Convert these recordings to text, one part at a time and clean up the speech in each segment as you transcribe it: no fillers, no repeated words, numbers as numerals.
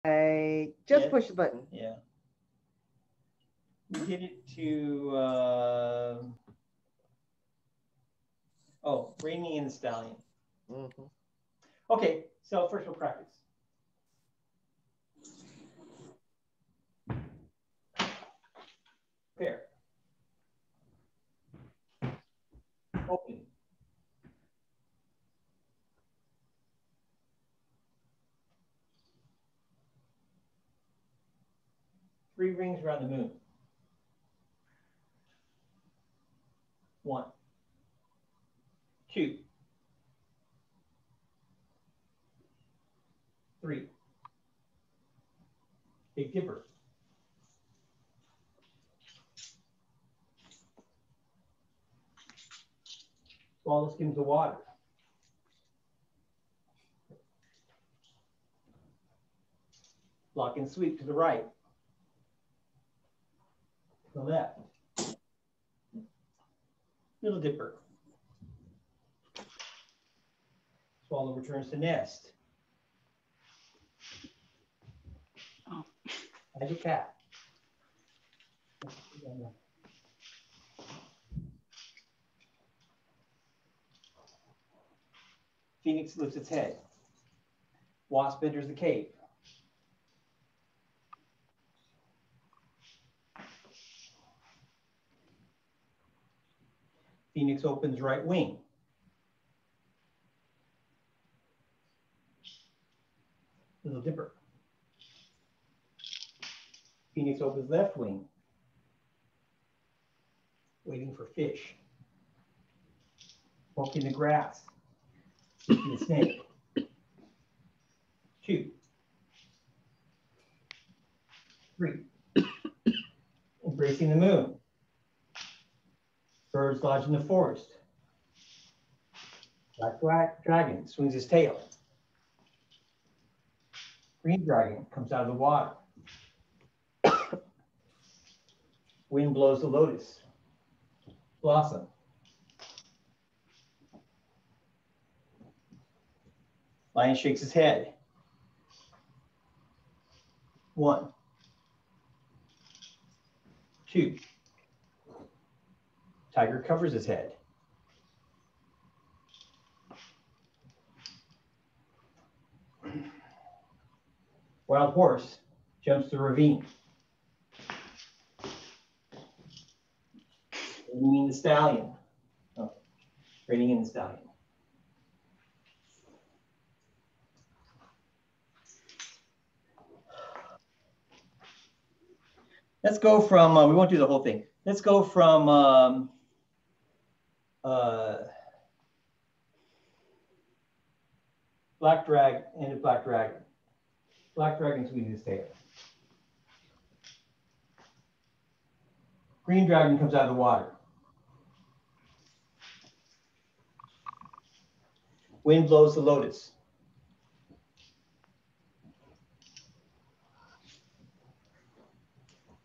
I just Yes. pushed the button. Yeah. We did it to, oh, Reining in the Stallion. Mm-hmm. Okay, so first we'll practice. Pair. Open. Three rings around the moon. 1, 2, 3. Big Dipper. Swallow skims the water. Block and sweep to the right. To the left. Little Dipper. Swallow returns to nest. Oh. Magic cat. Phoenix lifts its head. Wasp enters the cave. Phoenix opens right wing. Little Dipper. Phoenix opens left wing. Waiting for fish. Poking the grass. The snake. 2, 3. Embracing the moon. Birds lodge in the forest. Black dragon swings his tail. Green dragon comes out of the water. Wind blows the lotus. Blossom. Lion shakes his head. 1, 2. Tiger covers his head. Wild horse jumps the ravine. Reining in the stallion. Oh, reining in the stallion. Let's go from, we won't do the whole thing. Let's go from Black Dragon into Black Dragon. Black Dragon swinging his tail. Green Dragon comes out of the water. Wind blows the lotus.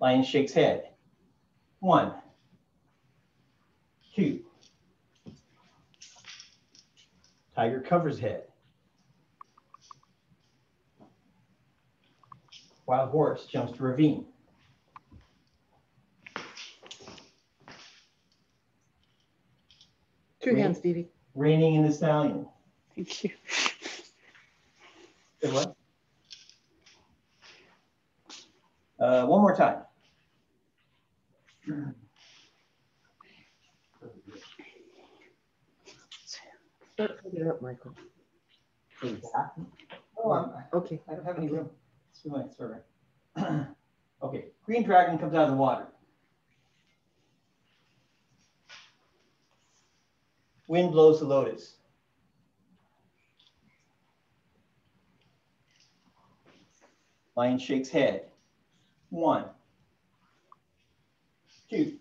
Lion shakes head. 1, 2. Tiger covers head. Wild horse jumps to ravine. Two hands, Stevie. Reining in the stallion. Thank you. Say what? One more time. Start picking it up, Michael. Oh, okay. I don't have any room. It's my server. Okay, green dragon comes out of the water. Wind blows the lotus. Lion shakes head. 1, 2.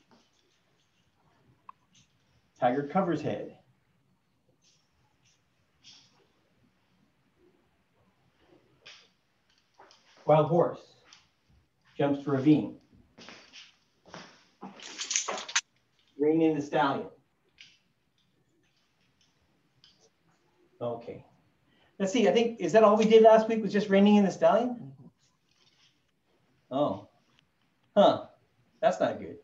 Tiger covers head. Wild horse jumps to ravine. Rein in the stallion. Okay. Let's see, I think, is that all we did last week was just reining in the stallion? Oh, huh. That's not good.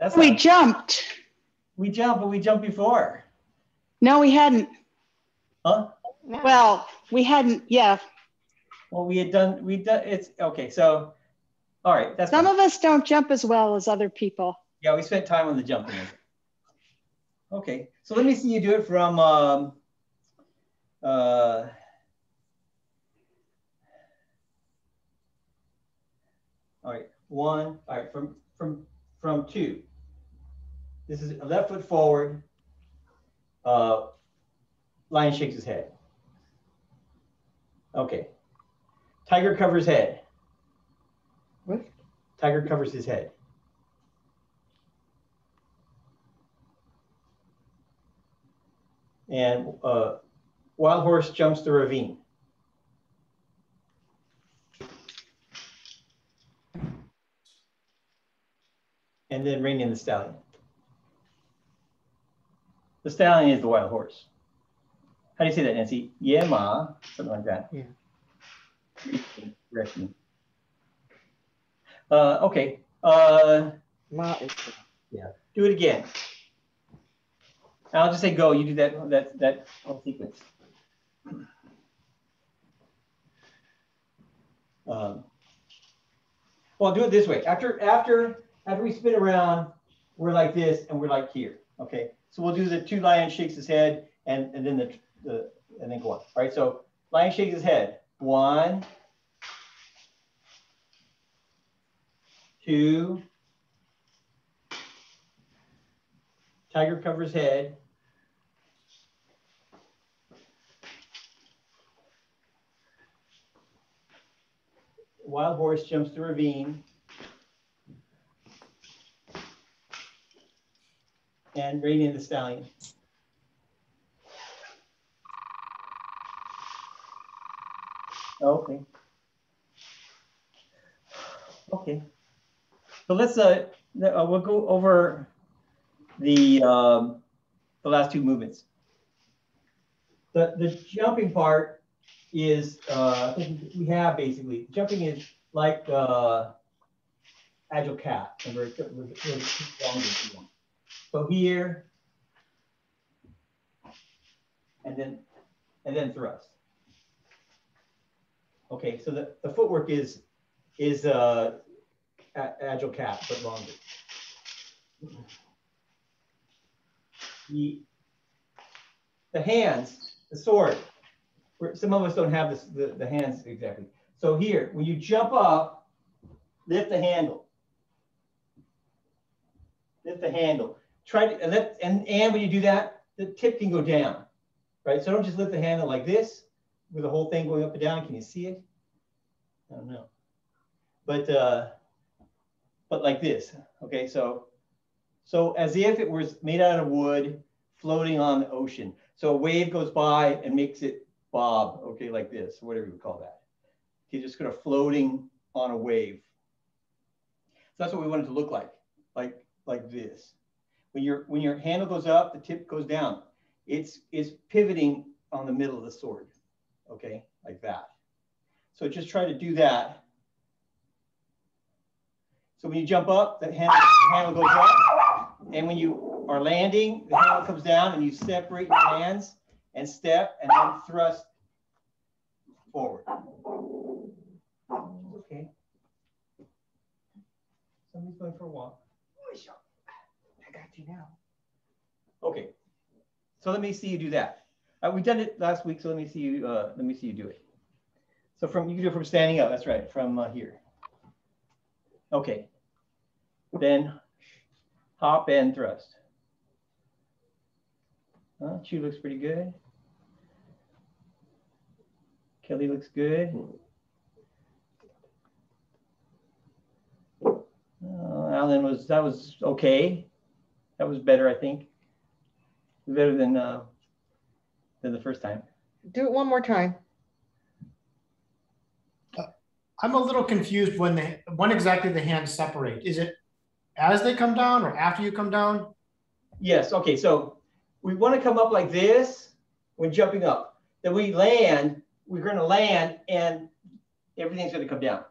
That's We not, jumped. we jumped, but we jumped before. No, we hadn't. Huh? No. Well, we hadn't. Yeah. Well, we'd done, it's, okay, so, all right, that's Some fine. of us don't jump as well as other people. Yeah, we spent time on the jumping. Okay, so let me see you do it from, all right, one, all right, from two. This is a left foot forward. Lion shakes his head. Okay. Tiger covers head. What? Tiger covers his head. And wild horse jumps the ravine. And then rein in the stallion. The stallion is the wild horse. How do you say that, Nancy? Yeah, ma, something like that. Yeah. Correct me. Okay. Ma is Yeah. Do it again. I'll just say go. You do that whole sequence. Well, I'll do it this way. After we spin around, we're like this and we're like here. Okay. So we'll do the two lion shakes his head and then and then go on. All right. So lion shakes his head. 1, 2. Tiger covers head. Wild horse jumps the ravine. And rein in the stallion. Okay. Okay. So let's we'll go over the last two movements. The jumping part is we have basically jumping is like agile cat. Remember, so here and then thrust. Okay, so the footwork is agile cat but longer. The hands, the sword. Some of us don't have this, the hands exactly. So here, when you jump up, lift the handle. Lift the handle. Try to lift, and when you do that, the tip can go down, right? So don't just lift the handle like this, with the whole thing going up and down. Can you see it? I don't know. But like this. Okay, so as if it was made out of wood, floating on the ocean. So a wave goes by and makes it bob, okay, like this, or whatever you would call that. Okay, just kind of floating on a wave. So that's what we want it to look like this. When your handle goes up, the tip goes down. It's pivoting on the middle of the sword, okay, like that. So just try to do that. So when you jump up, the handle goes up, and when you are landing, the handle comes down, and you separate your hands and step, and then thrust forward. Okay. Somebody's going for a walk. I got you now. Okay. So let me see you do that. We've done it last week, so let me see you do it. So you can do it from standing up. That's right, from here. Okay. Then hop and thrust. Chu looks pretty good. Kelly looks good. Alan that was okay. That was better, I think. Better than the first time. Do it one more time. I'm a little confused when exactly the hands separate. Is it as they come down or after you come down? Yes. Okay. So we want to come up like this when jumping up. Then we land. We're going to land, and everything's going to come down.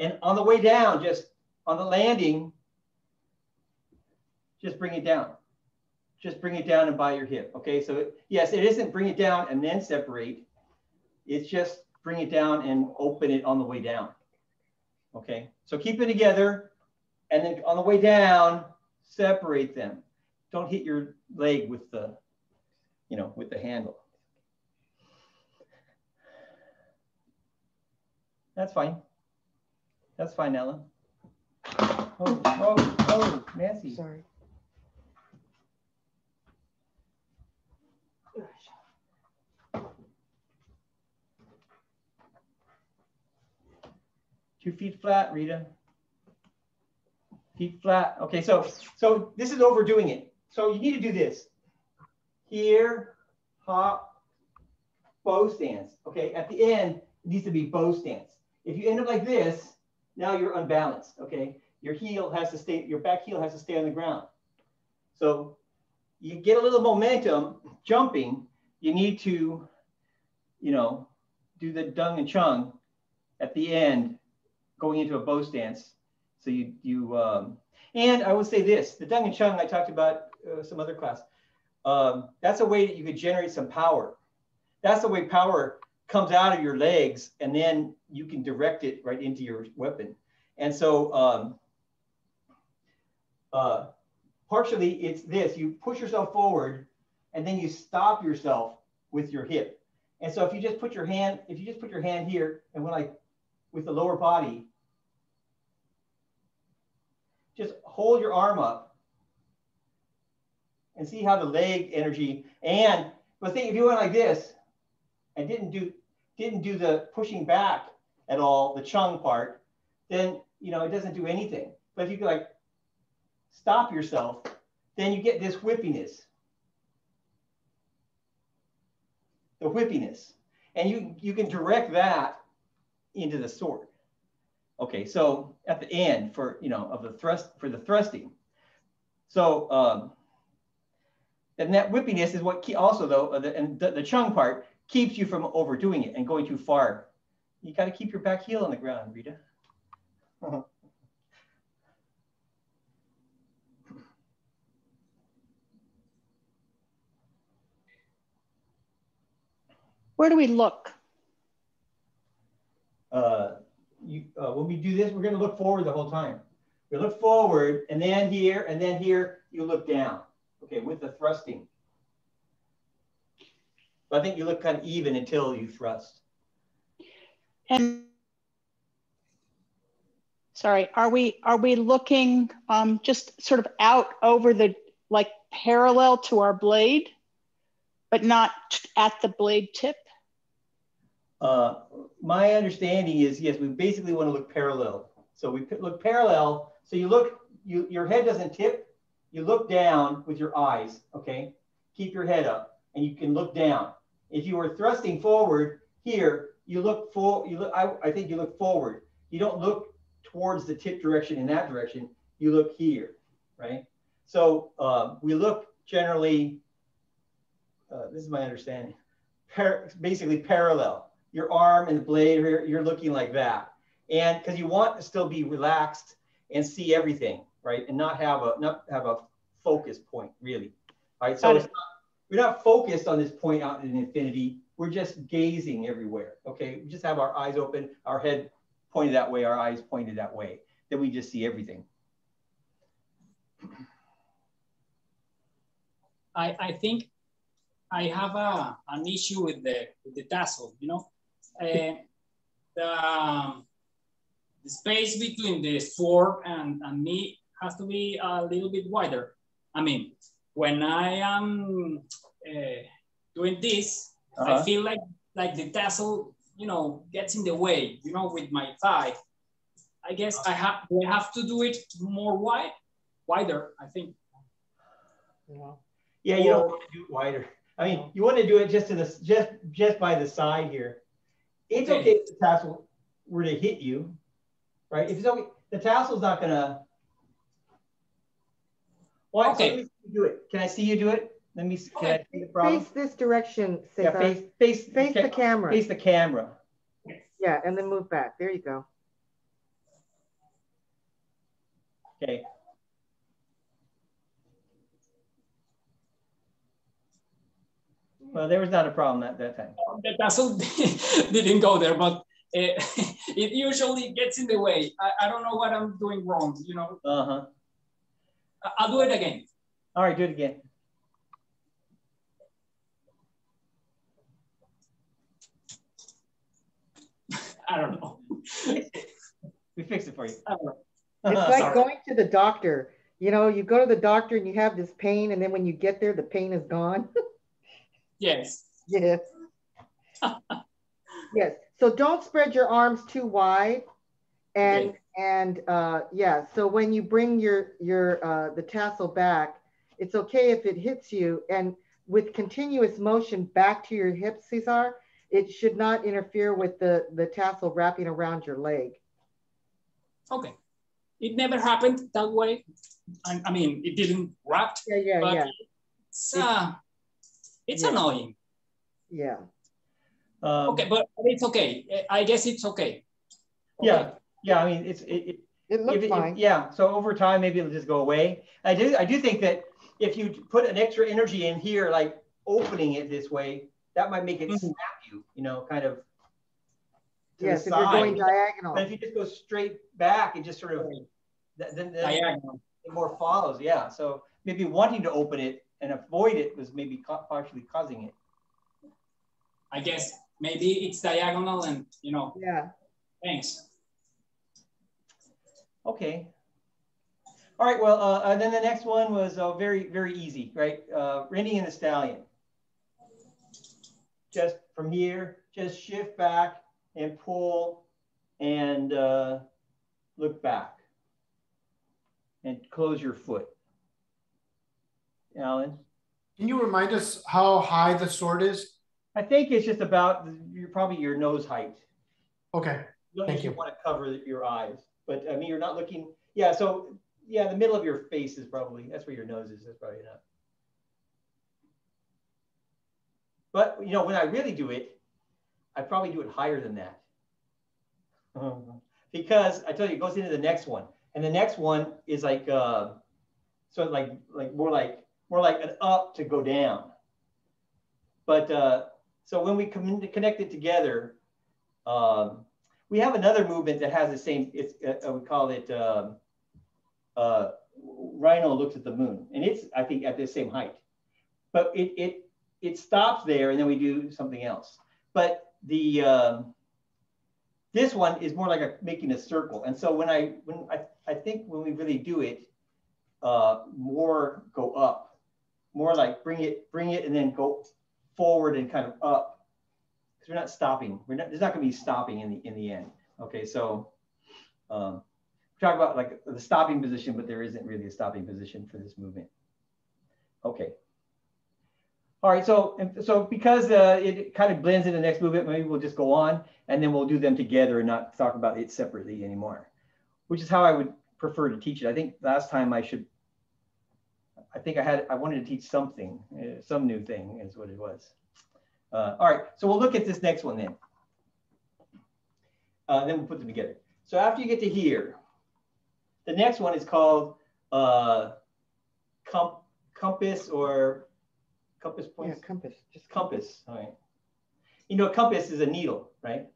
And on the way down, just on the landing, just bring it down. Just bring it down and by your hip. Okay, so yes, it isn't bring it down and then separate. It's just bring it down and open it on the way down. Okay, so keep it together, and then on the way down, separate them. Don't hit your leg with the, with the handle. That's fine. That's fine, Ella. Oh, Nancy. Sorry. Two feet flat, Rita. Feet flat. Okay, so this is overdoing it. So you need to do this. Here, hop, bow stance. Okay, at the end, it needs to be bow stance. If you end up like this, now you're unbalanced. Okay, your heel has to stay, your back heel has to stay on the ground. So you get a little momentum jumping. You need to, do the dung and chung at the end, going into a bow stance. So and I would say this, the dung and chung I talked about some other class. That's a way that you could generate some power. That's the way power comes out of your legs, and then you can direct it right into your weapon. And so partially it's this, you push yourself forward and then you stop yourself with your hip. And so if you just put your hand here and with the lower body, just hold your arm up and see how the leg energy, but think if you went like this and didn't do the pushing back at all, the chung part, then it doesn't do anything. But if you could stop yourself, then you get this whippiness. The whippiness. And you can direct that into the sword. Okay, so at the end for the thrusting. So and that whippiness is what also though, the chung part keeps you from overdoing it and going too far. You got to keep your back heel on the ground, Rita. Where do we look? When we do this, we're going to look forward the whole time. We look forward, and then here, you look down. Okay, with the thrusting. But I think you look kind of even until you thrust. And sorry, are we looking just sort of out over the, parallel to our blade, but not at the blade tip? My understanding is, yes, we basically want to look parallel. So we look parallel. So your head doesn't tip. You look down with your eyes, okay? Keep your head up and you can look down. If you were thrusting forward here, you look I think you look forward. You don't look towards the tip direction in that direction. You look here, right? So we look generally, this is my understanding, basically parallel. Your arm and the blade, you're looking like that. And because you want to still be relaxed and see everything, right? And not have a focus point, really. All right, so we're not focused on this point out in infinity. We're just gazing everywhere, okay? We just have our eyes open, our head pointed that way, our eyes pointed that way. Then we just see everything. I think I have an issue with the tassel, the space between the sword and me has to be a little bit wider. I mean, when I am doing this, I feel like the tassel, gets in the way, with my thigh. I guess I have to do it more wider, I think. Yeah, you don't want to do it wider. I mean, you want to do it just by the side here. It's okay if the tassel were to hit you, right? If it's okay, the tassel's not gonna. Why? Okay. So let me see you do it. Can I see you do it? Let me. Can I see the problem? Face this direction. Yeah, face the camera. Face the camera. Yeah, and then move back. There you go. Okay. Well, there was not a problem that time. The tassel didn't go there, but it usually gets in the way. I don't know what I'm doing wrong, you know. Uh-huh. I'll do it again. All right, do it again. I don't know. We fixed it for you. It's like going to the doctor. You know, you go to the doctor and you have this pain, and then when you get there, the pain is gone. Yes. Yes. Yes. So don't spread your arms too wide. And Okay. yeah, so when you bring your the tassel back, it's okay if it hits you, and with continuous motion back to your hips, Cesar, it should not interfere with the tassel wrapping around your leg. Okay. It never happened that way. I mean, it didn't wrap. Yeah, but yeah. It's yeah. Annoying. Yeah. Okay, but it's okay. I guess it's okay. Yeah. Yeah, I mean, it looks fine. Yeah, so over time, maybe it'll just go away. I do think that if you put an extra energy in here, like opening it this way, that might make it snap you, you know, kind of to the Yes, if side. you're going diagonal. But if you just go straight back, it just sort of, then Diagonal. it more follows, yeah. So maybe wanting to open it and avoid it was maybe partially causing it. I guess maybe it's diagonal and, you know. Yeah. Thanks. Okay. All right, well, then the next one was very, very easy, right? Renting in the stallion. Just from here, just shift back and pull and look back and close your foot. Alan? Can you remind us how high the sword is? I think it's just about probably your nose height. Okay. You don't Thank usually you. want to cover your eyes, but I mean, you're not looking. Yeah, so yeah, the middle of your face is probably, that's where your nose is. That's probably enough. But you know, when I really do it, I probably do it higher than that. Because I tell you, it goes into the next one, and the next one is like so like more like an up to go down. But so when we connect it together, we have another movement that has the same. It's we call it Rhino looks at the moon, and it's, I think, at the same height, but it stops there, and then we do something else. But the this one is more like making a circle, and so when I think when we really do it, more go up, more like bring it, and then go forward and kind of up, because we're not stopping. There's not going to be stopping in the end. Okay, so talk about like the stopping position, but there isn't really a stopping position for this movement. Okay. All right, so because it kind of blends in the next movement, maybe we'll just go on and then we'll do them together and not talk about it separately anymore, which is how I would prefer to teach it. I think last time I wanted to teach something, some new thing is what it was. All right, so we'll look at this next one then. Then we'll put them together. So after you get to here, the next one is called compass or compass points? Yeah, compass. Just compass. All right. You know, a compass is a needle, right?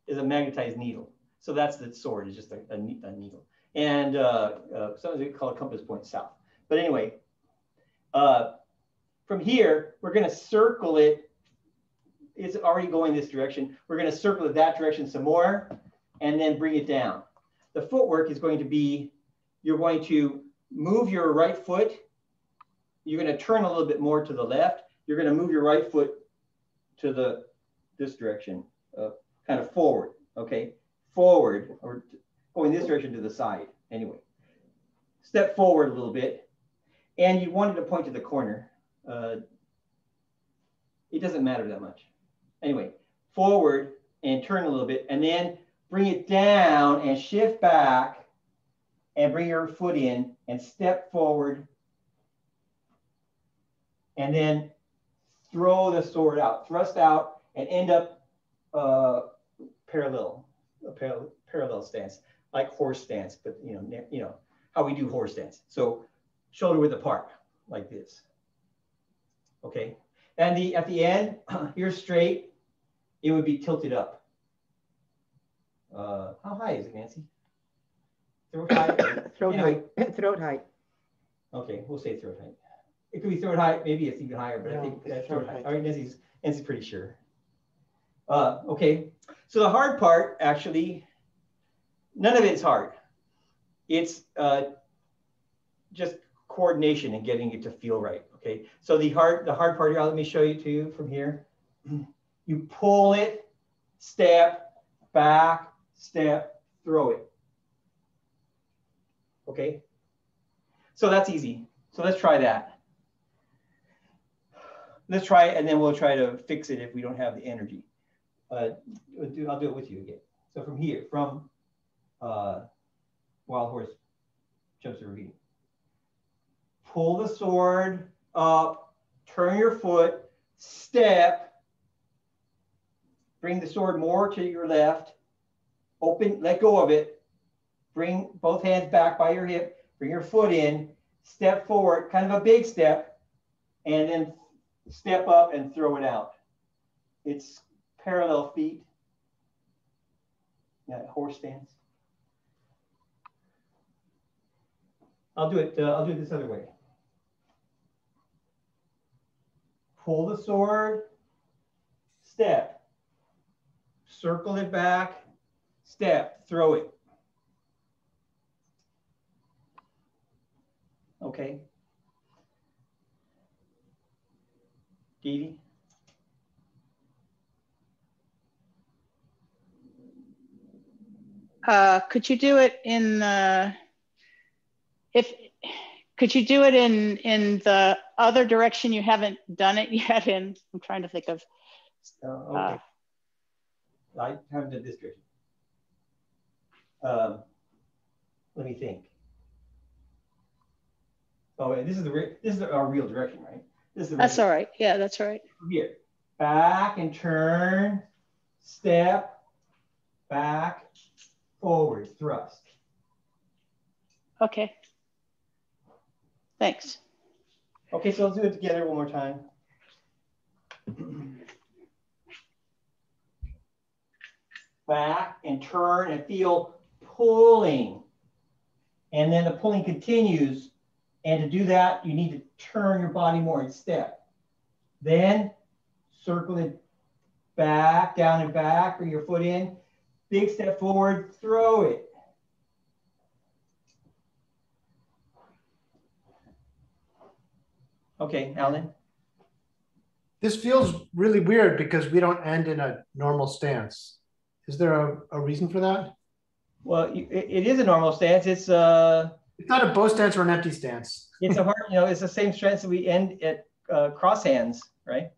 Is a magnetized needle. So that's the sword, is just a needle. And sometimes we call it compass point south. But anyway, from here, we're going to circle it. It's already going this direction. We're going to circle it that direction some more and then bring it down. The footwork is going to be, you're going to move your right foot. You're going to turn a little bit more to the left. You're going to move your right foot to this direction, kind of forward, okay? Forward, or going this direction to the side, anyway. Step forward a little bit, and you wanted to point to the corner. It doesn't matter that much. Anyway, forward and turn a little bit, and then bring it down and shift back and bring your foot in and step forward. And then throw the sword out, thrust out, and end up parallel stance, like horse stance, but you know, how we do horse stance. So shoulder width apart, like this. Okay, and at the end, here straight, it would be tilted up. How high is it, Nancy? Throat height? Throat height. Throat height. Okay, we'll say throat height. It could be throat height, maybe it's even higher, but I think that's throat height. All right, Nancy's pretty sure. Okay, so the hard part, actually, none of it's hard. It's just coordination and getting it to feel right. Okay, so the hard part here, let me show you to you from here. You pull it, step, back, step, throw it. Okay, so that's easy. So let's try that. Let's try it, and then we'll try to fix it if we don't have the energy. I'll do it with you again. So from here, from Wild Horse Jumps a Ravine. Pull the sword up, turn your foot, step, bring the sword more to your left, open, let go of it, bring both hands back by your hip, bring your foot in, step forward, kind of a big step, and then step up and throw it out. It's parallel feet. Yeah, horse stance. I'll do it this other way. Pull the sword, step, circle it back, step, throw it. Okay. Dee Could you do it in could you do it in the other direction you haven't done it yet in? I'm trying to think of. okay. I haven't done this direction. Let me think. Oh, and this is our real direction, right? This is that's all right. Yeah, that's right. Here, back and turn, step, back, forward, thrust. Okay. Thanks. Okay, so let's do it together one more time. Back and turn and feel pulling. And then the pulling continues. And to do that, you need to turn your body more and step. Then circle it back, down and back, bring your foot in. Big step forward, throw it. Okay, Alan. This feels really weird because we don't end in a normal stance. Is there a reason for that? Well, it is a normal stance. It's not a bow stance or an empty stance. It's a hard, it's the same stance that we end at cross hands, right?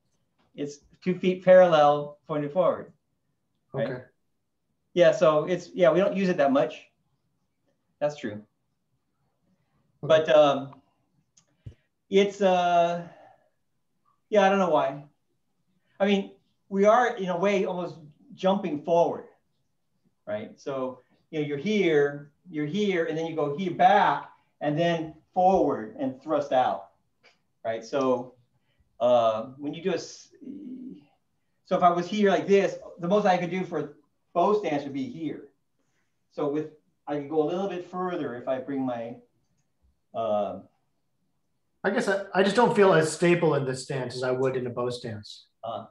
It's 2 feet parallel pointed forward. Right? Okay. Yeah, so we don't use it that much. That's true. Okay. But it's I don't know why. I mean, we are in a way almost jumping forward, right? So you're here, and then you go here back, and then forward and thrust out, right? So when you do so if I was here like this, the most I could do for bow stance would be here. So I can go a little bit further if I bring my. I guess I just don't feel as stable in this stance as I would in a bow stance. I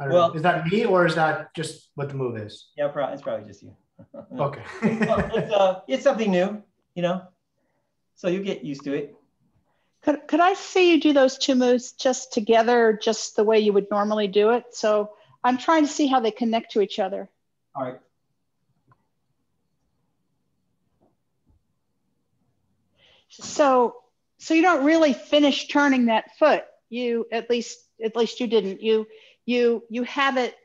don't know. Is that me or is that just what the move is? Yeah, it's probably just you. Okay. Well, it's something new, so you get used to it. Could I see you do those two moves just together, just the way you would normally do it? So I'm trying to see how they connect to each other. All right. So you don't really finish turning that foot. You at least you didn't. You have it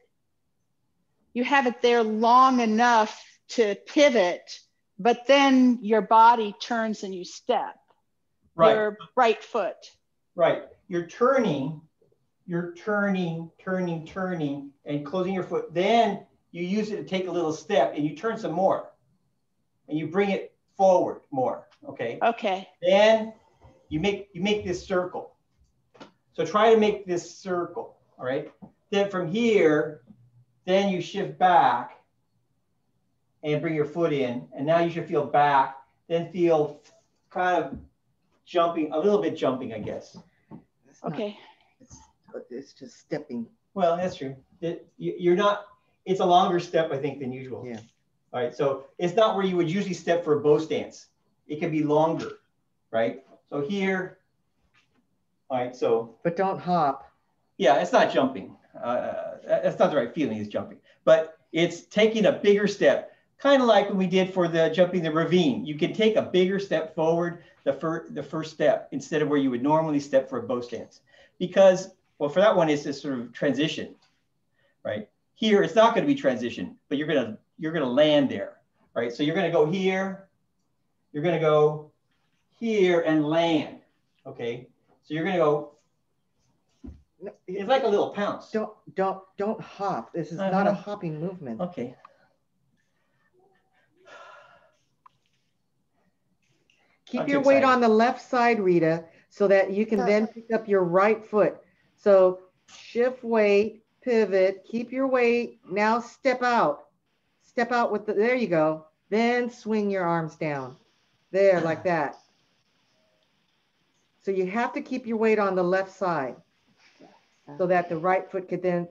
there long enough to pivot, but then your body turns and you step. Right. Your right foot. Right. You're turning, and closing your foot. Then you use it to take a little step and you turn some more. And you bring it forward more, okay? Okay. Then you make this circle. So try to make this circle, all right? Then from here, then you shift back and bring your foot in, and now you should feel back, then feel kind of jumping, a little bit jumping, I guess. Okay. It's just stepping. Well, that's true. You're not, it's a longer step, I think, than usual. Yeah. All right, so it's not where you would usually step for a bow stance. It can be longer, right? So here, all right, so. But don't hop. Yeah, it's not jumping. That's not the right feeling, is jumping. But it's taking a bigger step, kind of like when we did for the jumping the ravine. You can take a bigger step forward the first step instead of where you would normally step for a bow stance. Because, well, for that one, it's this sort of transition, right? Here, it's not going to be transition, but you're gonna land there, right? So you're gonna go here, you're gonna go here and land, okay? So you're gonna go. It's like a little pounce. Don't hop. This is not a hopping movement. Okay. Keep your weight on the left side, Rita, so that you can then pick up your right foot. So shift weight, pivot, keep your weight. Now step out. Step out with the, there you go. Then swing your arms down. There, like that. So you have to keep your weight on the left side so that the right foot could then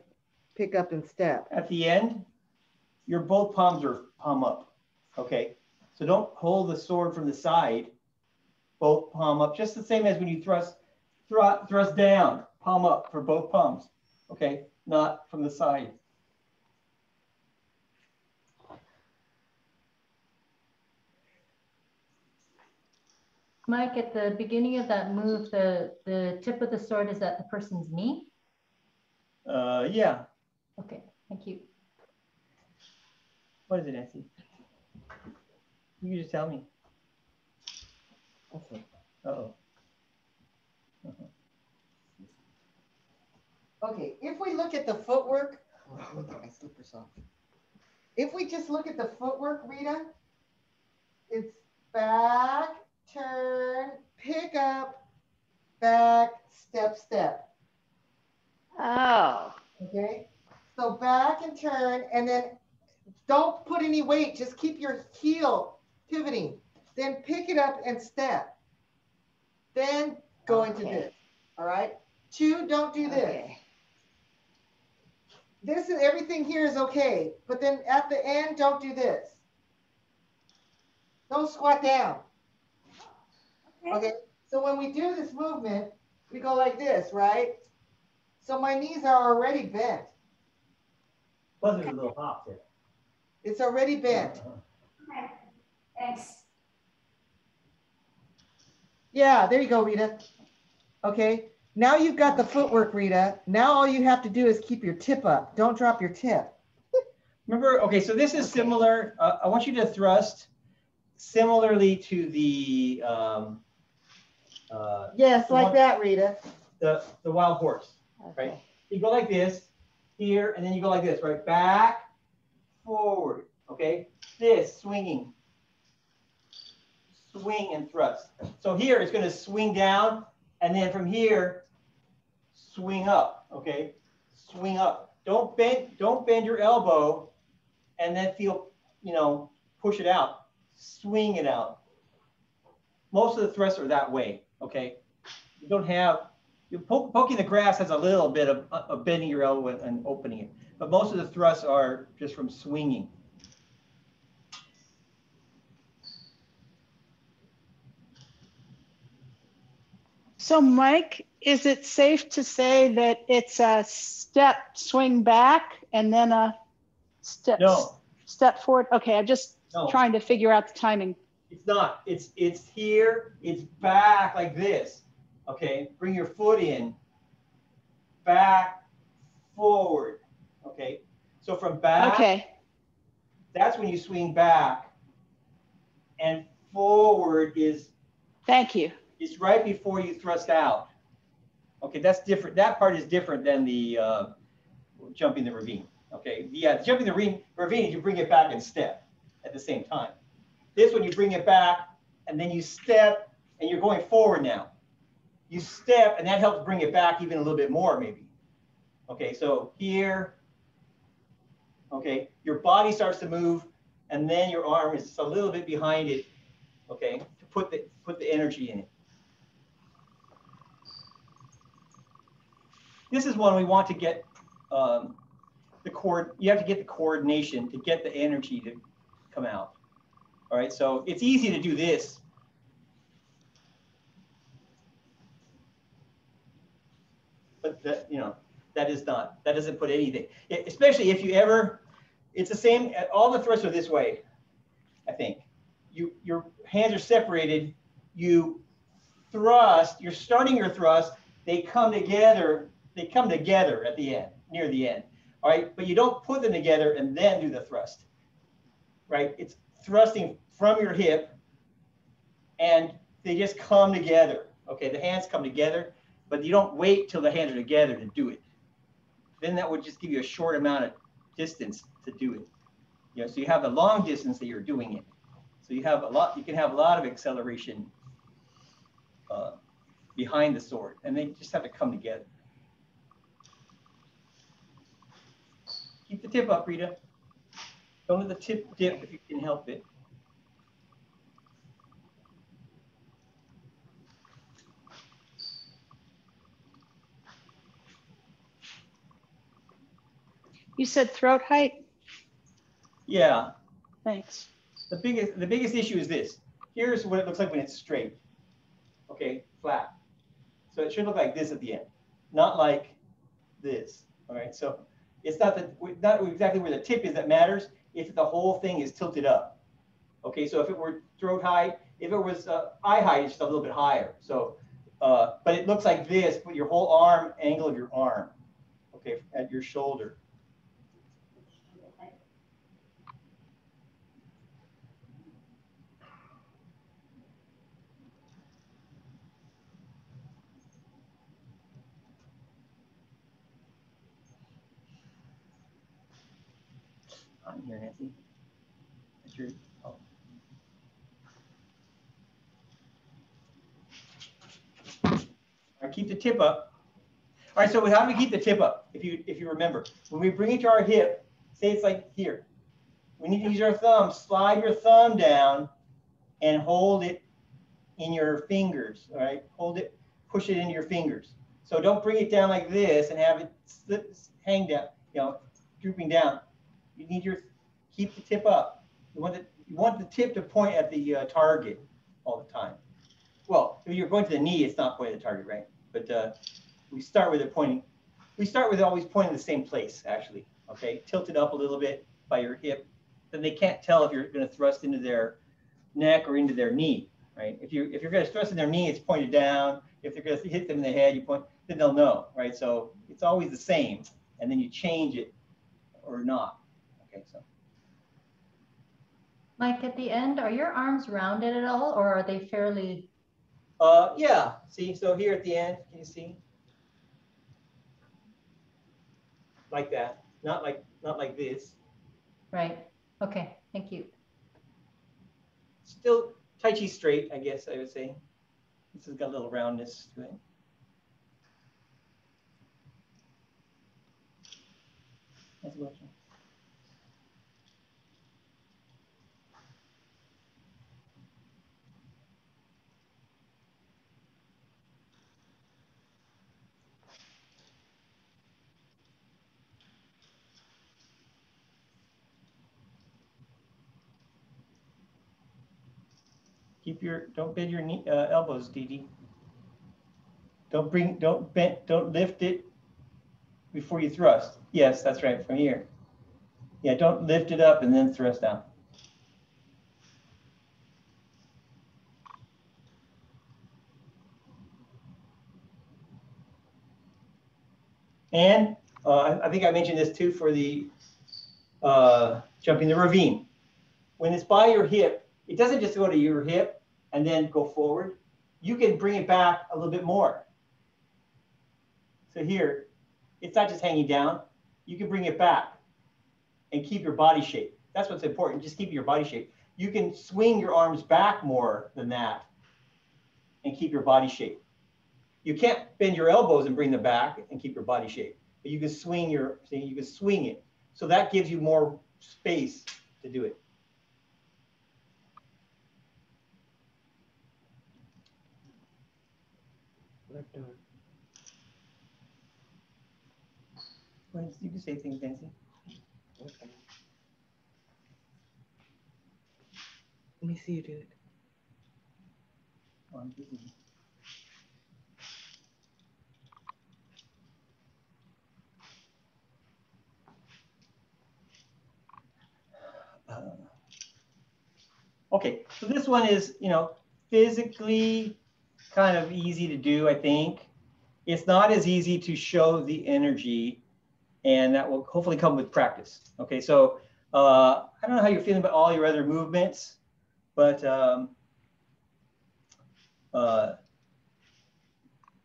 pick up and step. At the end, your both palms are palm up, okay? So don't hold the sword from the side, both palm up, just the same as when you thrust down, palm up for both palms, okay? Not from the side. Mike, at the beginning of that move, the tip of the sword is at the person's knee? Yeah. Okay, thank you. What is it, Nancy? You can just tell me. Okay. Uh-oh. Okay, if we look at the footwork, my slippers off. If we just look at the footwork, Rita, it's back, turn, pick up, back, step, step. Oh. Okay, so back and turn, and then don't put any weight, just keep your heel pivoting. Then pick it up and step. Then go into this, all right? 2, don't do this. Okay. This is, everything here is okay, but then at the end, don't do this. Don't squat down. Okay, so when we do this movement, we go like this, right? So my knees are already bent. Plus there's a little hop there. It's already bent. Okay, thanks. Yeah, there you go, Rita. Okay, now you've got the footwork, Rita. Now all you have to do is keep your tip up. Don't drop your tip. Remember, okay, so this is similar. I want you to thrust similarly to the yes, like that, Rita. The wild horse, right? You go like this here, and then you go like this, right? Back, forward, okay? This, swinging. Swing and thrust. So here it's going to swing down, and then from here, swing up, okay? Swing up. Don't bend your elbow and then feel, push it out. Swing it out. Most of the thrusts are that way, okay? You don't have, poking the grass has a little bit of bending your elbow and opening it, but most of the thrusts are just from swinging. So Mike, is it safe to say that it's a step swing back and then a step forward? Okay, I'm just trying to figure out the timing. It's not. It's here. It's back like this. Okay. Bring your foot in. Back, forward. Okay. So from back. Okay. That's when you swing back, and forward is. Thank you. It's right before you thrust out. Okay, that's different. That part is different than the jumping the ravine. Okay. Yeah, jumping the ravine is you bring it back and step at the same time. This one, you bring it back, and then you step, and you're going forward now. You step, and that helps bring it back even a little bit more, maybe. Okay, so here, okay, your body starts to move, and then your arm is a little bit behind it, okay, to put the energy in it. This is one we want to get you have to get the coordination to get the energy to come out. All right, so it's easy to do this. But that, you know, that doesn't put anything, especially if you ever, it's the same, all the thrusts are this way, I think. Your hands are separated, you thrust, you're starting your thrust, they come together at the end, near the end, all right? But you don't put them together and then do the thrust, right? It's thrusting from your hip and they just come together, okay? The hands come together, but you don't wait till the hands are together to do it. Then that would just give you a short amount of distance to do it. You know, so you have a long distance that you're doing it. So you can have a lot of acceleration behind the sword, and they just have to come together. Keep the tip up, Rita. Don't let the tip dip if you can help it. You said throat height? Yeah. Thanks. The biggest issue is this. Here's what it looks like when it's straight. Okay, flat. So it should look like this at the end, not like this. All right, so it's not exactly where the tip is that matters. It's that the whole thing is tilted up. Okay, so if it were throat height, if it was eye height, it's just a little bit higher. So, but it looks like this, but your whole arm, angle of your arm, okay, at your shoulder. On here, Nancy. Oh. All right, keep the tip up. All right, so how do we keep the tip up? If you remember, when we bring it to our hip, say it's like here. We need to use our thumb. Slide your thumb down and hold it in your fingers. All right, hold it, push it into your fingers. So don't bring it down like this and have it hang down, you know, drooping down. You need keep the tip up. You want the tip to point at the target all the time. Well, if you're going to the knee, it's not pointing at the target, right? But we start with it pointing. We start with always pointing the same place, actually. Okay, tilt it up a little bit by your hip. Then they can't tell if you're going to thrust into their neck or into their knee, right? If you're going to thrust in their knee, it's pointed down. If they're going to hit them in the head, you point. Then they'll know, right? So it's always the same, and then you change it or not. Okay, so. Mike, at the end, are your arms rounded at all, or are they fairly? Yeah. See, so here at the end, can you see? Like that, not like this. Right. Okay. Thank you. Still Tai Chi straight, I guess I would say. This has got a little roundness to it. That's what. Don't bend your knee, elbows, Didi. Don't lift it before you thrust. Yes, that's right, from here. Yeah, don't lift it up and then thrust down. And I think I mentioned this too for the jumping the ravine. When it's by your hip, it doesn't just go to your hip and then go forward. You can bring it back a little bit more. So here, it's not just hanging down. You can bring it back and keep your body shape. That's what's important, just keep your body shape. you can swing your arms back more than that and keep your body shape. You can't bend your elbows and bring them back and keep your body shape, but you can swing you can swing it. So that gives you more space to do it. You can say things, Nancy. Okay. Let me see you do it. Oh, I'm busy. Okay, so this one is, you know, physically kind of easy to do, I think. It's not as easy to show the energy, and that will hopefully come with practice. Okay, so I don't know how you're feeling about all your other movements, but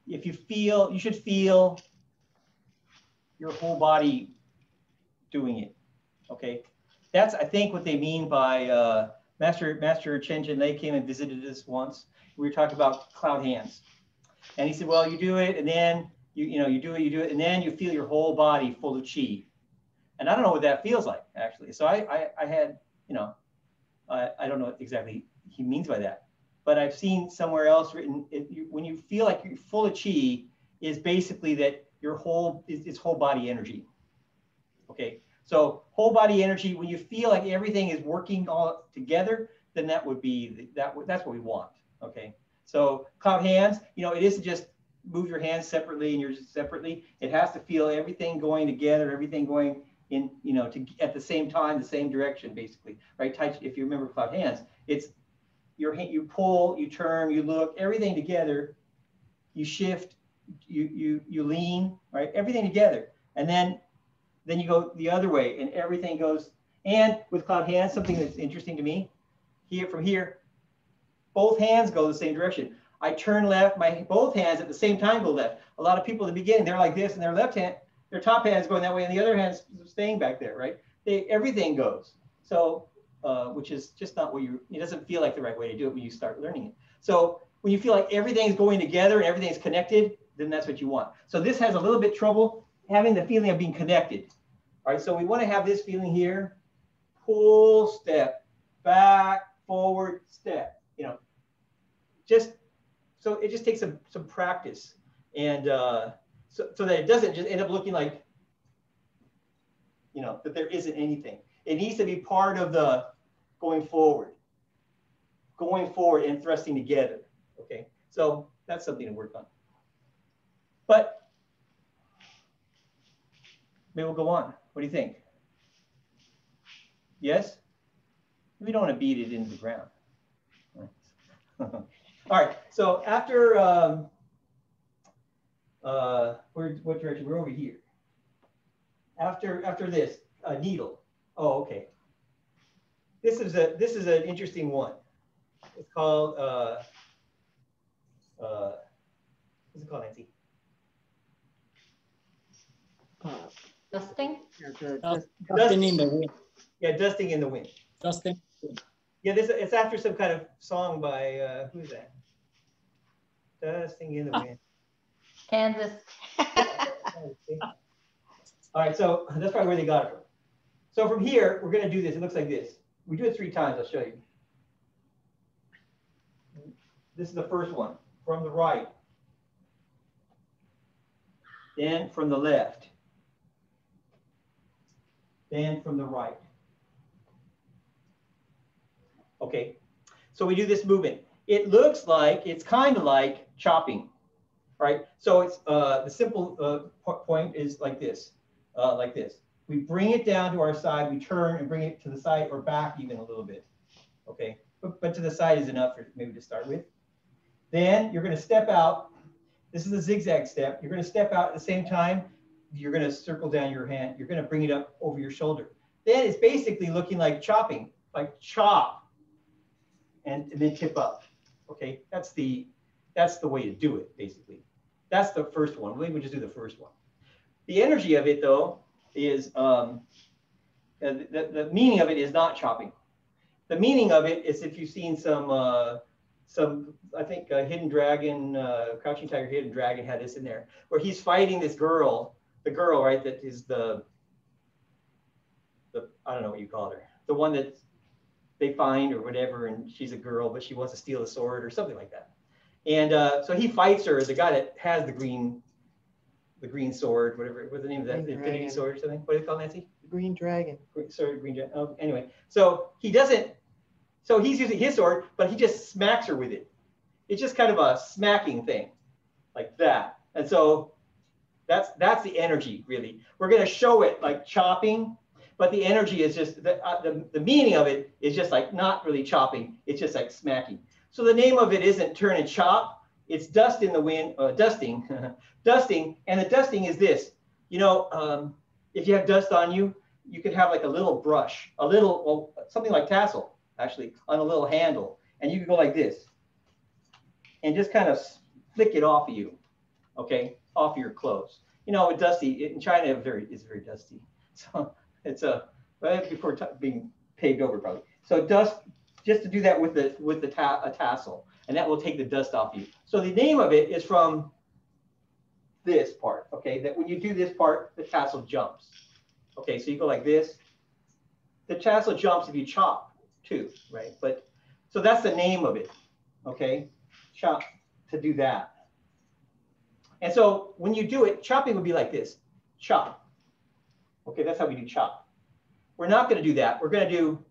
if you feel, you should feel your whole body doing it. Okay, that's, I think, what they mean by Master Chengfu. They came and visited us once. We were talking about cloud hands, and he said, well, you do it, and then you do it, and then you feel your whole body full of chi. And I don't know what that feels like, actually. So I had, you know, I don't know what exactly he means by that, but I've seen somewhere else written, when you feel like you're full of chi, is basically that your whole, it's whole body energy. Okay, so whole body energy, when you feel like everything is working all together, then that would be, that's what we want. Okay, so cloud hands, you know, it isn't just move your hands separately and yours separately. It has to feel everything going together, everything going in, you know, at the same time, the same direction, basically, right? If you remember cloud hands, it's your hand, you pull, you turn, you look, everything together, you shift, you lean, right? Everything together, and then you go the other way, and everything goes. And with cloud hands, something that's interesting to me, from here, both hands go the same direction. I turn left, both hands at the same time go left. A lot of people at the beginning, they're like this, and their left hand, their top hand's going that way, and the other hand's staying back there, right? Everything goes. So, which is just not what it doesn't feel like the right way to do it when you start learning it. So when you feel like everything's going together and everything's connected, then that's what you want. So this has a little bit trouble having the feeling of being connected. All right, so we want to have this feeling here, pull, step, back, forward, step, you know, so it just takes some practice. And so that it doesn't just end up looking like, you know, that there isn't anything. It needs to be part of the going forward and thrusting together. Okay, so that's something to work on. But maybe we'll go on. What do you think? Yes? We don't want to beat it into the ground. All right, so after, what direction? We're over here. After this, needle. Oh, okay. This is an interesting one. It's called, what's it called, Nancy? Dusting? Dusting in the wind. Yeah, dusting in the wind. Dusting. Yeah, it's after some kind of song by, who's that? Dusting in the wind. Kansas. All right, so that's probably where they got it from. So from here, we're going to do this. It looks like this. We do it 3 times. I'll show you. This is the first one, from the right. Then from the left. Then from the right. Okay, so we do this movement. It looks like, it's kind of like chopping, right? So it's the simple point is like this, We bring it down to our side, we turn and bring it to the side or back even a little bit, okay? But to the side is enough for maybe to start with. Then you're gonna step out. This is a zigzag step. You're gonna step out at the same time. You're gonna circle down your hand. You're gonna bring it up over your shoulder. Then it's basically looking like chopping, like chop. And then tip up. Okay, that's the way to do it, basically. That's the first one. We would just do the first one. The energy of it, though, is the meaning of it is not chopping. The meaning of it is if you've seen some I think Hidden Dragon, Crouching Tiger, Hidden Dragon had this in there, where he's fighting this girl, the girl, right, that is the I don't know what you call her, the one that they find or whatever, and she's a girl, but she wants to steal a sword or something like that. And so he fights her, the guy that has the green sword, whatever, what's the name of that, the Infinity Sword or something? What do you call it, Nancy? Green Dragon. Green Dragon. Oh, anyway, so he doesn't. So he's using his sword, but he just smacks her with it. It's just kind of a smacking thing, like that. And so that's the energy, really. We're going to show it like chopping, but the energy is just, the meaning of it is just like not really chopping. It's just like smacking. So the name of it isn't turn and chop. It's dust in the wind, dusting, dusting. And the dusting is this. You know, if you have dust on you, you could have like a little brush, a little, well, something like tassel, actually, on a little handle. And you can go like this and just kind of flick it off of you, okay, off of your clothes. You know, it's dusty. In China, it's very dusty. So it's right before being paved over, probably. So dust, just to do that with a tassel, and that will take the dust off you. So the name of it is from this part, okay, that when you do this part, the tassel jumps. Okay, so you go like this. The tassel jumps if you chop too, right? But so that's the name of it, okay? Chop, to do that. And so when you do it, chopping would be like this, chop. Okay, that's how we do chop. We're not going to do that. We're going to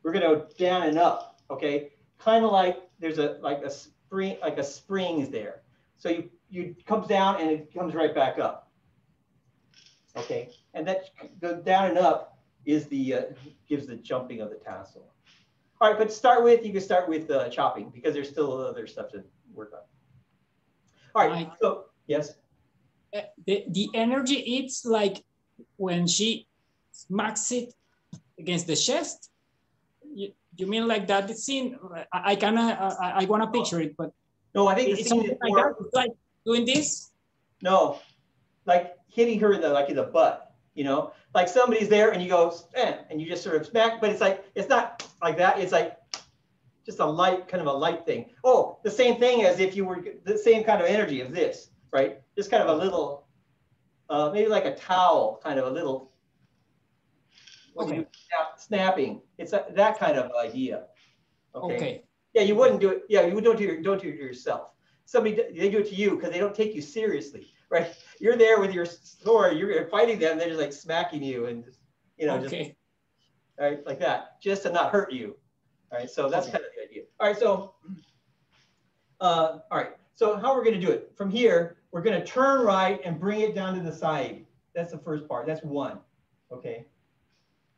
go down and up, okay? Kind of like there's a spring is there. So you comes down and it comes right back up. Okay, and that the down and up is the gives the jumping of the tassel. All right, but you can start with chopping because there's still other stuff to work on. All right, so yes. The energy, it's like when she smacks it against the chest. You mean like that scene? I want to picture it, but no, I think the scene is like that. It's like doing this. No, like hitting her in the butt. You know, like somebody's there and you go and you just sort of smack, but it's like it's not like that. It's like just a light kind of a light thing. Oh, the same thing as if you were the same kind of energy of this, right? Just kind of a little, maybe like a towel, kind of a little. Okay. Snapping. It's that kind of idea. Okay. Okay. Yeah, you wouldn't do it. Yeah, you don't do it to yourself. They do it to you because they don't take you seriously, right? You're there with your sword, you're fighting them, they're just like smacking you and just, you know, okay. Just right, like that, just to not hurt you. All right, so that's kind of the idea. All right, so all right, so how we're going to do it from here, we're going to turn right and bring it down to the side. That's the first part. That's one. Okay.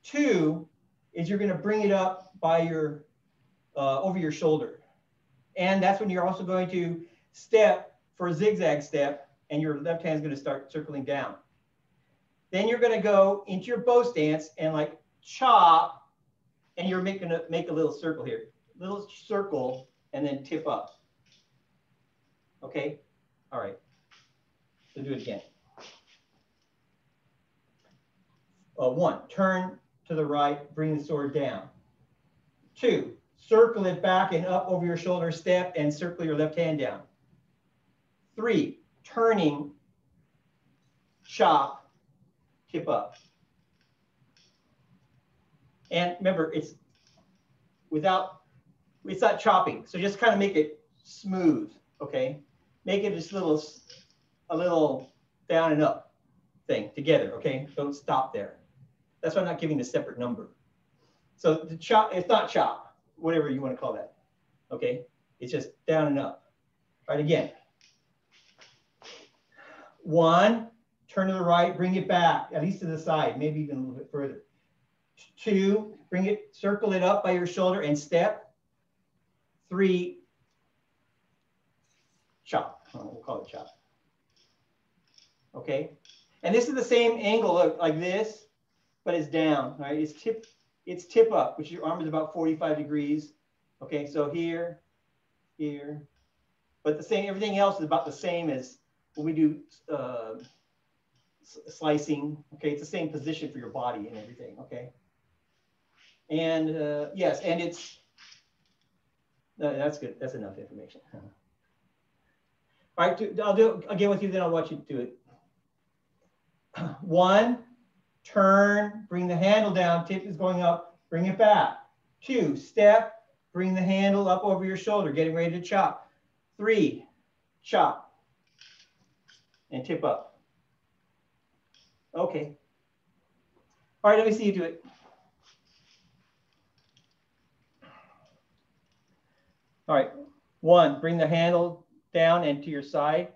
Two is you're going to bring it up by your over your shoulder, and that's when you're also going to step for a zigzag step, and your left hand is going to start circling down. Then you're going to go into your bow stance and like chop, and you're make a little circle here, little circle, and then tip up. Okay, all right. So do it again. One, turn to the right, bring the sword down. Two, circle it back and up over your shoulder, step and circle your left hand down. Three, turning, chop, tip up. And remember, it's not chopping. So just kind of make it smooth, okay? Make it just a little down and up thing together, okay? Don't stop there. That's why I'm not giving the separate number. So the chop, it's not chop, whatever you want to call that, okay? It's just down and up. All right, again. One, turn to the right, bring it back, at least to the side, maybe even a little bit further. Two, bring it, circle it up by your shoulder and step. Three, chop. We'll call it chop. Okay, and this is the same angle like this, but it's down. Right, it's tip up, which your arm is about 45 degrees. Okay, so here, but the same. Everything else is about the same as when we do slicing. Okay, it's the same position for your body and everything. Okay. And yes, and it's, that's good. That's enough information. All right, I'll do it again with you, then I'll watch you do it. 1, turn, bring the handle down, tip is going up, bring it back. 2, step, bring the handle up over your shoulder, getting ready to chop. 3, chop, and tip up. Okay. All right, let me see you do it. All right, 1, bring the handle down and to your side.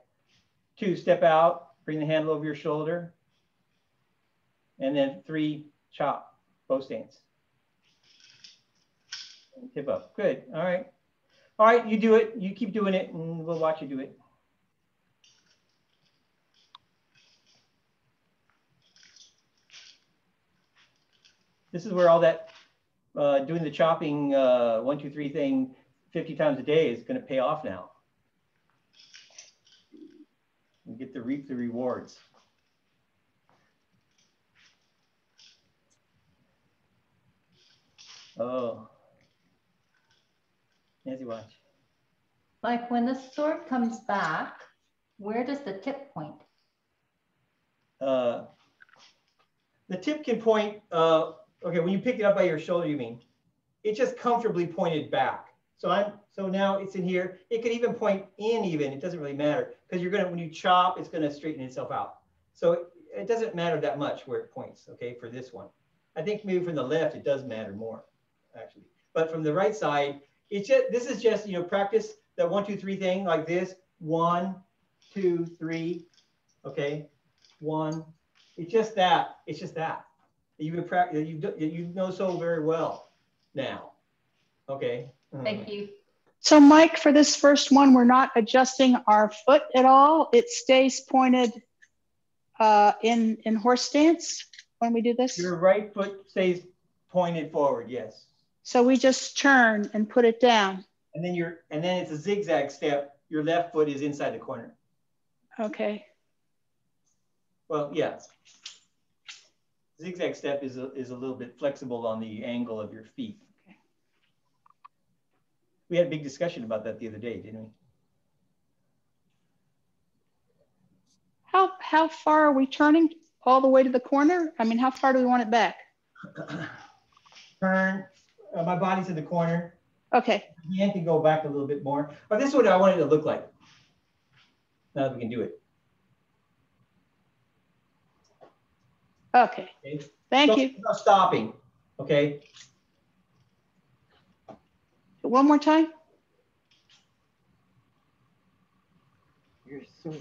2, step out, bring the handle over your shoulder. And then 3, chop, bow stance. And tip up, good, all right. All right, you do it, you keep doing it and we'll watch you do it. This is where all that doing the chopping 1, 2, 3 thing 50 times a day is going to pay off now. You get to reap the rewards. Oh, Nancy, watch. Like when the sword comes back, where does the tip point? The tip can point, okay, when you pick it up by your shoulder, you mean, it's just comfortably pointed back. So now it's in here. It could even point in even, it doesn't really matter because you're gonna, when you chop, it's gonna straighten itself out. So it doesn't matter that much where it points, okay, for this one. I think maybe from the left, it does matter more, actually. But from the right side, it's just, this is just, you know, practice that 1, 2, 3 thing like this. 1, 2, 3, okay, 1. It's just that, it's just that. You've been practicing, you know so very well now, okay? Thank you. So Mike, for this first one, we're not adjusting our foot at all. It stays pointed in horse stance when we do this? Your right foot stays pointed forward, yes. So we just turn and put it down. And then it's a zigzag step. Your left foot is inside the corner. Okay. Well, yeah. Zigzag step is a little bit flexible on the angle of your feet. Okay. We had a big discussion about that the other day, didn't we? How far are we turning? All the way to the corner? I mean, how far do we want it back? Turn. My body's in the corner. Okay. The hand can go back a little bit more. But this is what I want it to look like. Now that we can do it. Okay. Thank you. No stopping. Okay. One more time. You're so.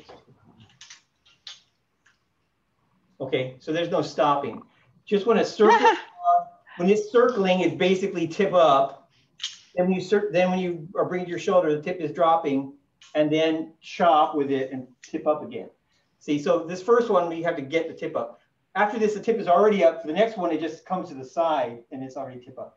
Okay, so there's no stopping. Just when it's circling, when it's circling, it's basically tip up. Then when you are bringing your shoulder, the tip is dropping, and then chop with it and tip up again. See, so this first one, we have to get the tip up. After this, the tip is already up. For the next one, it just comes to the side, and it's already tip up.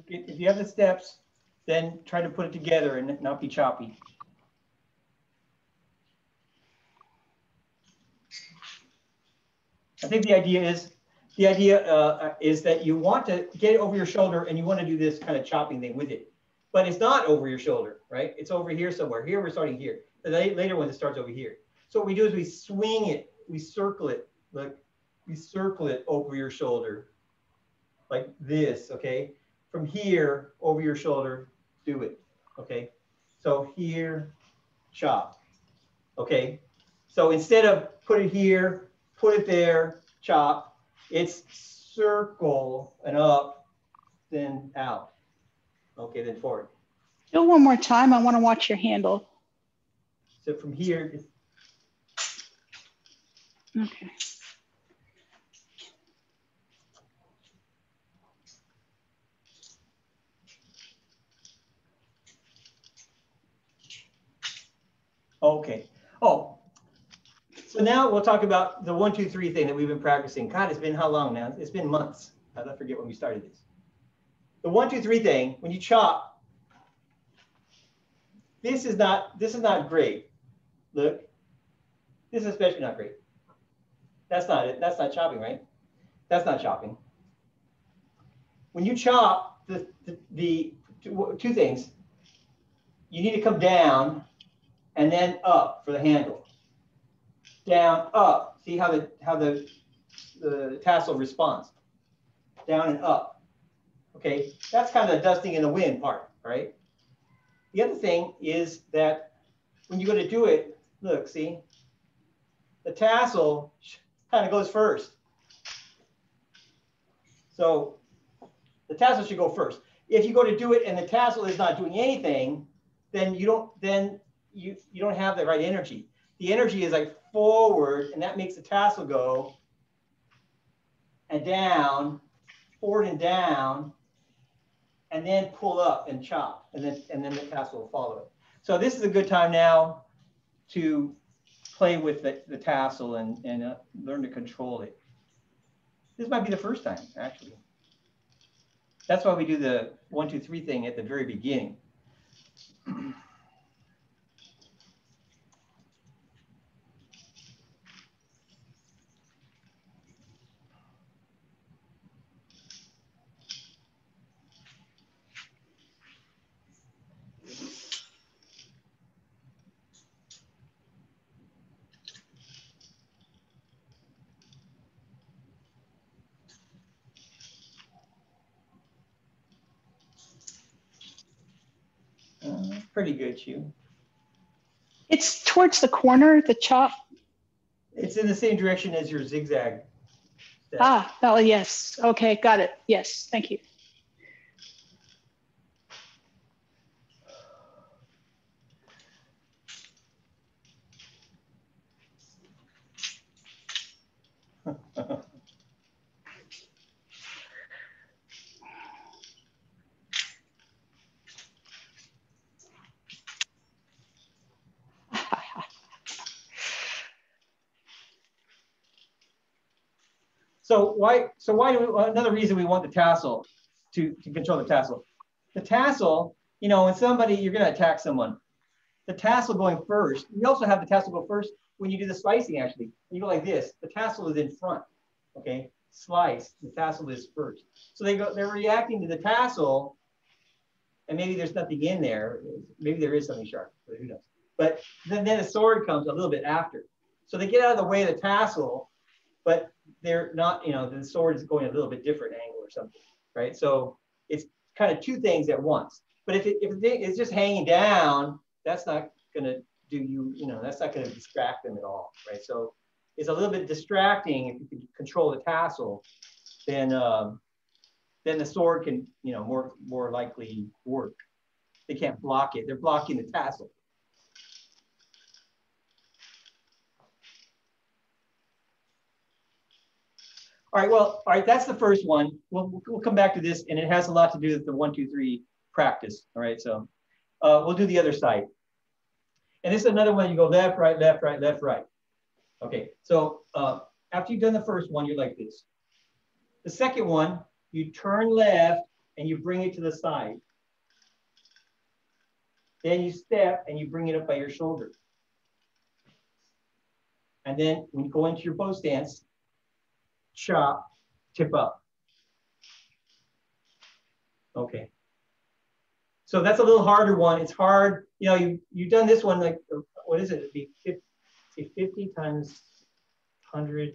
If you have the steps, then try to put it together and not be choppy. I think the idea is that you want to get it over your shoulder and you want to do this kind of chopping thing with it, but it's not over your shoulder, right? It's over here somewhere. Here we're starting here. The later one, it starts over here. So what we do is we swing it, we circle it, like we circle it over your shoulder, like this, okay? From here over your shoulder, do it, okay? So here, chop, okay? So instead of put it here, put it there, chop, it's circle and up, then out. Okay, then forward. Do it one more time. I want to watch your handle. So from here. Okay. Okay. Oh, now we'll talk about the 1, 2, 3 thing that we've been practicing. God, it's been how long now? It's been months. I forget when we started this. The 1, 2, 3 thing, when you chop, this is not great. Look, this is especially not great. That's not it. That's not chopping, right? That's not chopping. When you chop, the two things, you need to come down and then up for the handle. Down, up. See how the tassel responds. Down and up. Okay, that's kind of the dusting in the wind part, right? The other thing is that when you go to do it, look, see, the tassel kind of goes first. So the tassel should go first. If you go to do it and the tassel is not doing anything, then you don't have the right energy. The energy is like forward, and that makes the tassel go and down, forward and down, and then pull up and chop, and then the tassel will follow it. So this is a good time now to play with the tassel and learn to control it. This might be the first time, actually. That's why we do the 1, 2, 3 thing at the very beginning. Pretty good, Chu. It's towards the corner, the chop. It's in the same direction as your zigzag step. Ah, oh yes. Okay, got it. Yes, thank you. So why do we, another reason we want the tassel to control the tassel. The tassel, you know, when you're going to attack someone, the tassel going first, you also have the tassel go first when you do the slicing, actually. When you go like this, the tassel is in front, okay? Slice, the tassel is first. So they're reacting to the tassel, and maybe there's nothing in there. Maybe there is something sharp, but who knows? But then the sword comes a little bit after. So they get out of the way of the tassel, but they're not, you know, the sword is going a little bit different angle or something, right? So it's kind of two things at once. But if it's just hanging down, that's not going to do you know, that's not going to distract them at all, right? So it's a little bit distracting if you can control the tassel, then the sword can, you know, more likely work. They can't block it. They're blocking the tassel. All right, that's the first one. We'll come back to this, and it has a lot to do with the 1, 2, 3 practice. All right, so we'll do the other side. And this is another one. You go left, right, left, right, left, right. Okay, so after you've done the first one, you're like this. The second one, you turn left and you bring it to the side. Then you step and you bring it up by your shoulder. And then when you go into your bow stance, chop, tip up. Okay. So that's a little harder one. It's hard. You know, you've done this one, like, what is it? It'd be 50 times 100,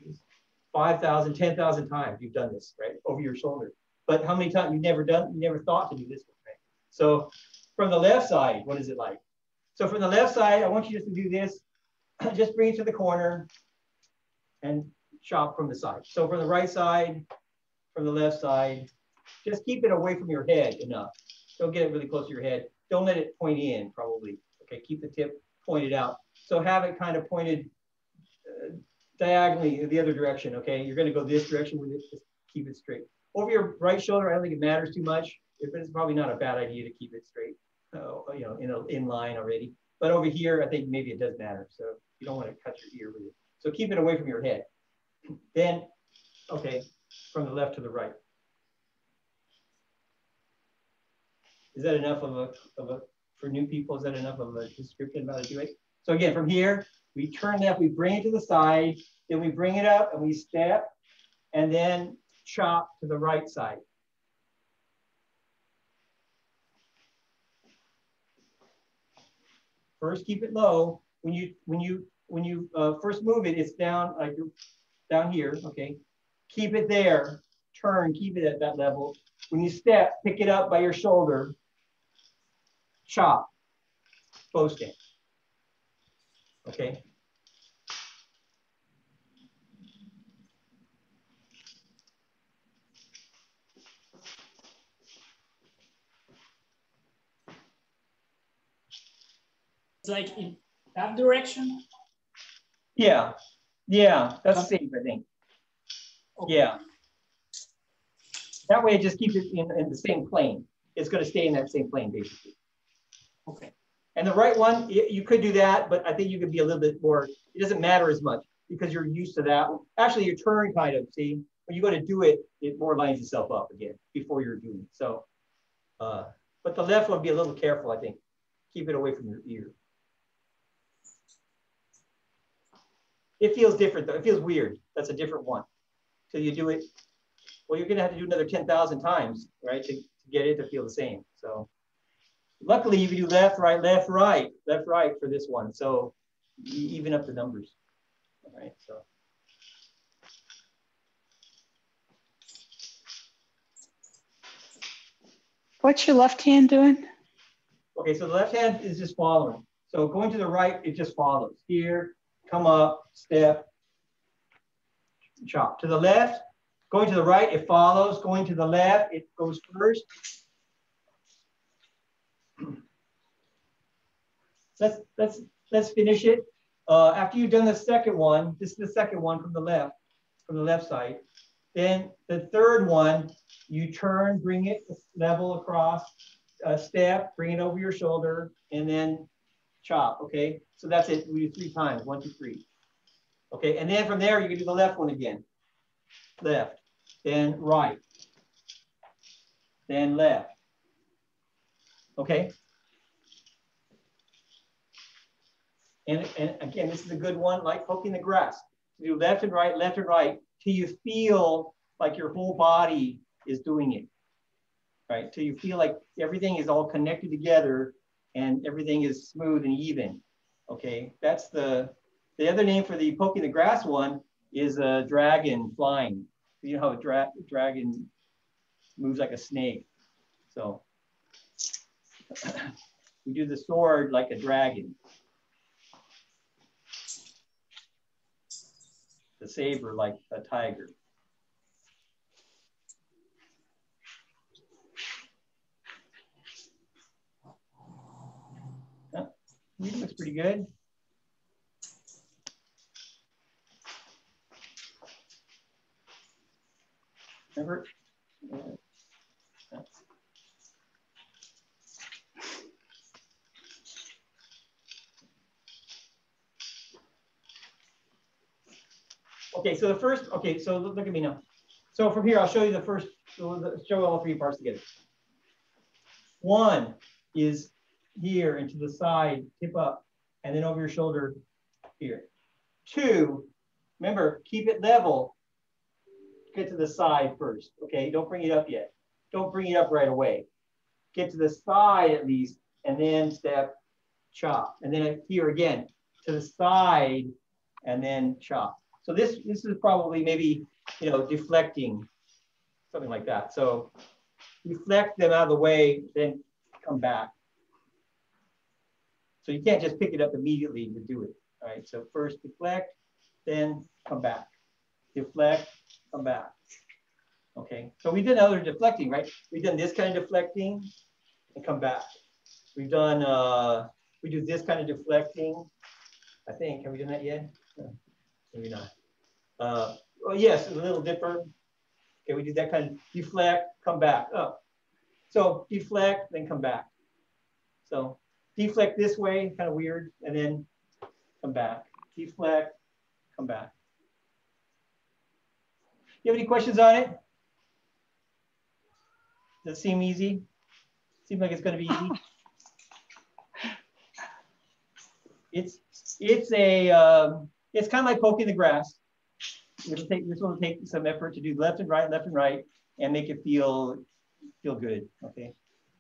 5,000, 10,000 times you've done this, right? Over your shoulder. But how many times you never thought to do this one, right? So from the left side, what is it like? So from the left side, I want you just to do this. Just bring it to the corner and chop from the side. So from the right side, from the left side, just keep it away from your head enough. Don't get it really close to your head. Don't let it point in, probably. Okay, keep the tip pointed out. So have it kind of pointed diagonally the other direction, okay? You're gonna go this direction with it, just keep it straight. Over your right shoulder, I don't think it matters too much. It's probably not a bad idea to keep it straight, you know, in line already. But over here, I think maybe it does matter. So you don't want to cut your ear with it. So keep it away from your head. Then, okay, from the left to the right. Is that enough for new people, is that enough of a description about how to do it? So again, from here, we turn left, we bring it to the side, then we bring it up and we step, and then chop to the right side. First, keep it low. When you first move it, it's down like down here. Okay, keep it there. Turn, keep it at that level. When you step, pick it up by your shoulder. Chop, bow stand. Okay. It's like in that direction? Yeah, yeah, that's safe, I think. Okay. Yeah. That way it just keeps it in the same plane. It's going to stay in that same plane, basically. Okay. And the right one, you could do that, but I think you could be a little bit more, it doesn't matter as much because you're used to that. Actually, your turn kind of, see, when you go to do it, it more lines itself up again before you're doing it. So, but the left one, be a little careful, I think. Keep it away from your ear. It feels different though. It feels weird. That's a different one. So you do it, well, you're gonna have to do another 10,000 times, right? To get it to feel the same. So luckily you can do left, right, left, right for this one. So you even up the numbers, all right? So. What's your left hand doing? Okay, so the left hand is just following. So going to the right, it just follows. Here, come up, step, chop. To the left, going to the right, it follows. Going to the left, it goes first. Let's finish it. After you've done the second one, this is the second one from the left side. Then the third one, you turn, bring it level across, step, bring it over your shoulder, and then chop, okay? So that's it, we do 3 times, 1, 2, 3. Okay, and then from there, you can do the left one again. Left, then right, then left, okay? And again, this is a good one, like poking the grass. You do left and right till you feel like your whole body is doing it, right? Till you feel like everything is all connected together and everything is smooth and even, okay? That's the other name for the poking the grass one is a dragon flying. You know how a dragon moves like a snake. So we do the sword like a dragon. The saber like a tiger. Yeah, it looks pretty good. Remember? Okay, so the first, okay, so look at me now. So from here, I'll show you the first, show all 3 parts together. 1 is here and to the side, tip up, and then over your shoulder here. 2, remember, keep it level. Get to the side first, okay? Don't bring it up yet. Don't bring it up right away. Get to the side at least, and then step, chop. And then here again, to the side, and then chop. So this is probably maybe, you know, deflecting, something like that. So deflect them out of the way, then come back. So you can't just pick it up immediately to do it, all right? So first deflect, then come back. Deflect, come back. Okay, so we did other deflecting, right? We've done this kind of deflecting and come back. We've done, we do this kind of deflecting. I think, have we done that yet? No, maybe not. Oh yes, a little dipper. Okay, we do that kind of deflect, come back up. So deflect, then come back. So deflect this way, kind of weird, and then come back. Deflect, come back. You have any questions on it? Does it seem easy? Seems like it's going to be easy. It's kind of like poking the grass. This will take some effort to do left and right, and make it feel good. Okay,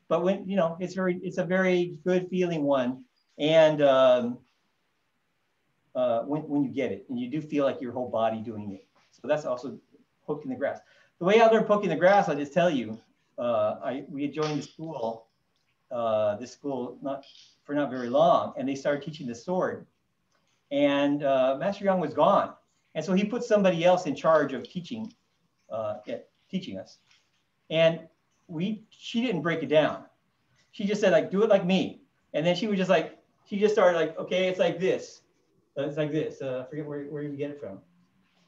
but when it's a very good feeling one, and when you get it, and you do feel like your whole body doing it. So that's also poking the grass. The way I learned poking the grass, I'll just tell you, we had joined the school, this school not very long, and they started teaching the sword. And Master Yang was gone. And so he put somebody else in charge of teaching us. And she didn't break it down. She just said, like, do it like me. And then she just started like, okay, it's like this. It's like this. I forget where you get it from.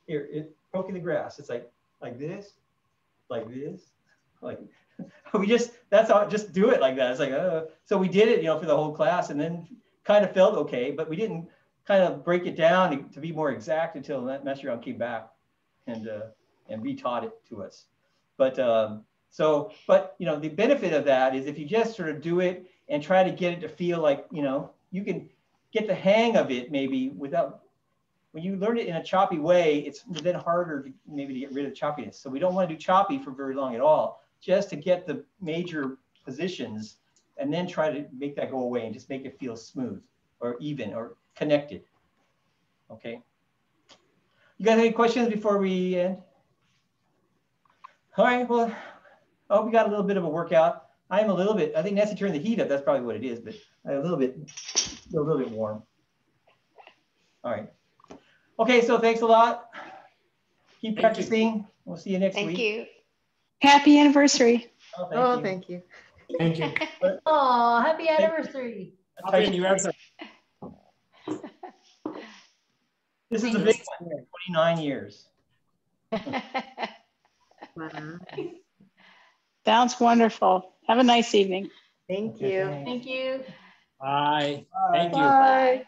Here, poking the grass. It's like this, like we that's all, just do it like that. It's like, so we did it, for the whole class, and then kind of felt okay, but we didn't kind of break it down to be more exact until Master Yang came back and retaught it to us. But the benefit of that is if you just sort of do it and try to get it to feel like, you can get the hang of it maybe without. When you learn it in a choppy way, it's then harder maybe to get rid of choppiness. So we don't want to do choppy for very long at all, just to get the major positions and then try to make that go away and just make it feel smooth or even or connected. Okay. You guys have any questions before we end? All right, well, I hope we got a little bit of a workout. I think Nancy turned the heat up. That's probably what it is, but a little bit warm. All right. Okay, so thanks a lot. Keep practicing. We'll see you next week. Thank you. Happy anniversary. Oh, thank you. Thank you. Oh, happy anniversary. Happy anniversary. This is a big one, 29 years. Wow. Sounds wonderful. Have a nice evening. Thank Okay, you. thanks. Thank you. Bye. Bye. Thank you. Bye.